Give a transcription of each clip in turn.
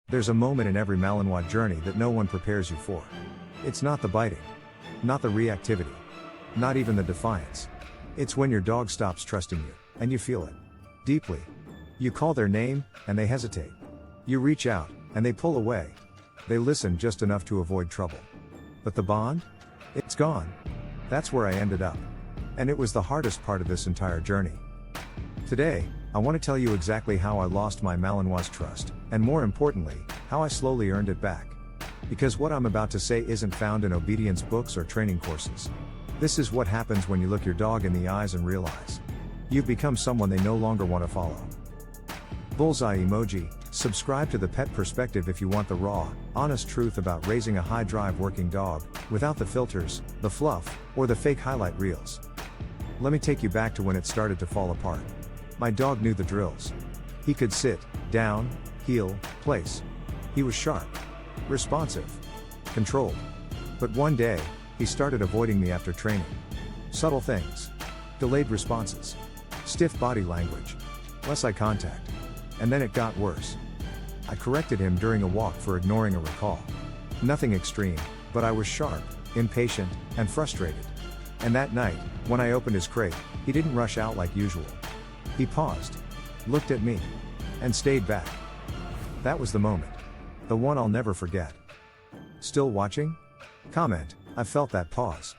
There's a moment in every Malinois journey that no one prepares you for. It's not the biting. Not the reactivity. Not even the defiance. It's when your dog stops trusting you, and you feel it. Deeply. You call their name, and they hesitate. You reach out, and they pull away. They listen just enough to avoid trouble. But the bond? It's gone. That's where I ended up. And it was the hardest part of this entire journey. Today, I want to tell you exactly how I lost my Malinois' trust, and more importantly, how I slowly earned it back. Because what I'm about to say isn't found in obedience books or training courses. This is what happens when you look your dog in the eyes and realize you've become someone they no longer want to follow. Bullseye emoji. Subscribe to the Pet Perspective if you want the raw, honest truth about raising a high-drive working dog, without the filters, the fluff, or the fake highlight reels. Let me take you back to when it started to fall apart. My dog knew the drills. He could sit, down, heel, place. He was sharp, responsive, controlled. But one day, he started avoiding me after training. Subtle things. Delayed responses. Stiff body language. Less eye contact. And then it got worse. I corrected him during a walk for ignoring a recall. Nothing extreme, but I was sharp, impatient, and frustrated. And that night, when I opened his crate, he didn't rush out like usual. He paused, looked at me, and stayed back. That was the moment. The one I'll never forget. Still watching? Comment, I felt that pause.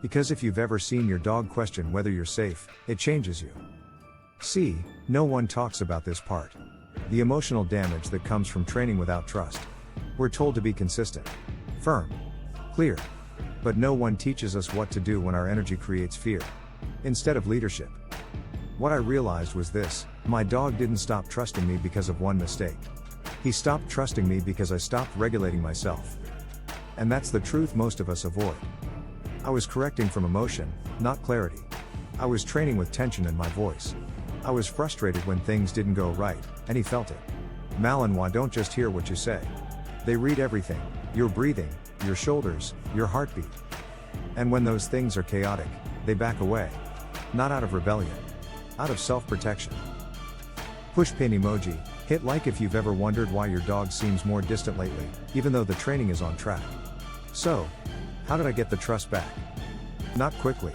Because if you've ever seen your dog question whether you're safe, it changes you. See, no one talks about this part. The emotional damage that comes from training without trust. We're told to be consistent, firm, clear. But no one teaches us what to do when our energy creates fear, instead of leadership. What I realized was this: my dog didn't stop trusting me because of one mistake. He stopped trusting me because I stopped regulating myself. And that's the truth most of us avoid. I was correcting from emotion, not clarity. I was training with tension in my voice. I was frustrated when things didn't go right, and he felt it. Malinois don't just hear what you say. They read everything: your breathing, your shoulders, your heartbeat. And when those things are chaotic, they back away. Not out of rebellion. Out of self-protection. Push pin emoji. Hit like if you've ever wondered why your dog seems more distant lately, even though the training is on track. So, how did I get the trust back? Not quickly.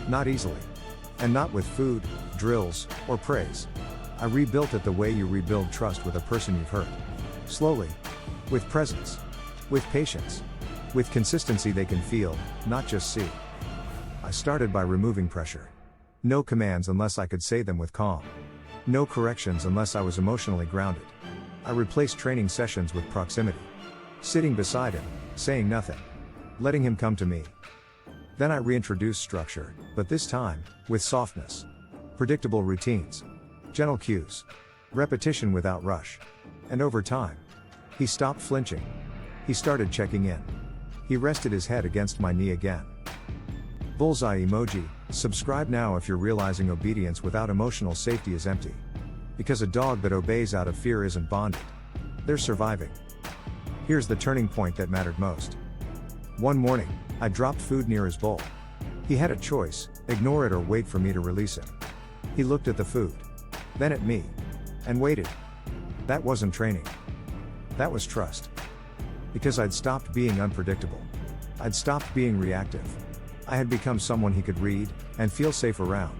Not easily. And not with food, drills, or praise. I rebuilt it the way you rebuild trust with a person you've hurt. Slowly. With presence. With patience. With consistency they can feel, not just see. I started by removing pressure. No commands unless I could say them with calm. No corrections unless I was emotionally grounded. I replaced training sessions with proximity. Sitting beside him, saying nothing. Letting him come to me. Then I reintroduced structure, but this time, with softness. Predictable routines. Gentle cues. Repetition without rush. And over time, he stopped flinching. He started checking in. He rested his head against my knee again. Bullseye emoji. Subscribe now if you're realizing obedience without emotional safety is empty. Because a dog that obeys out of fear isn't bonded. They're surviving. Here's the turning point that mattered most. One morning, I dropped food near his bowl. He had a choice: ignore it or wait for me to release him. He looked at the food. Then at me. And waited. That wasn't training. That was trust. Because I'd stopped being unpredictable. I'd stopped being reactive. I had become someone he could read, and feel safe around.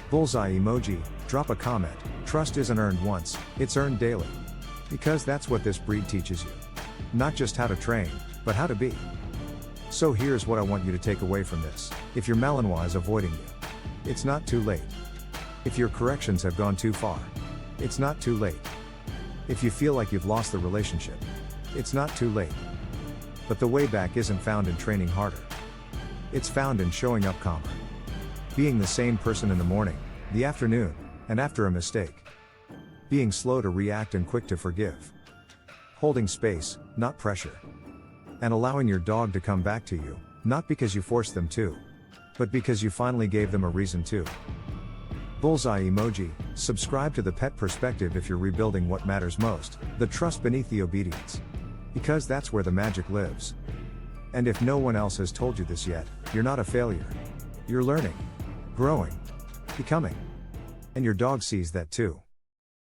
Bullseye emoji. Drop a comment. Trust isn't earned once, it's earned daily. Because that's what this breed teaches you. Not just how to train, but how to be. So here's what I want you to take away from this. If your Malinois is avoiding you, it's not too late. If your corrections have gone too far, it's not too late. If you feel like you've lost the relationship, it's not too late. But the way back isn't found in training harder. It's found in showing up calmer. Being the same person in the morning, the afternoon, and after a mistake. Being slow to react and quick to forgive. Holding space, not pressure. And allowing your dog to come back to you, not because you forced them to, but because you finally gave them a reason to. Bullseye emoji. Subscribe to the Pet Perspective if you're rebuilding what matters most, the trust beneath the obedience. Because that's where the magic lives. And if no one else has told you this yet, you're not a failure. You're learning, growing, becoming. And your dog sees that too.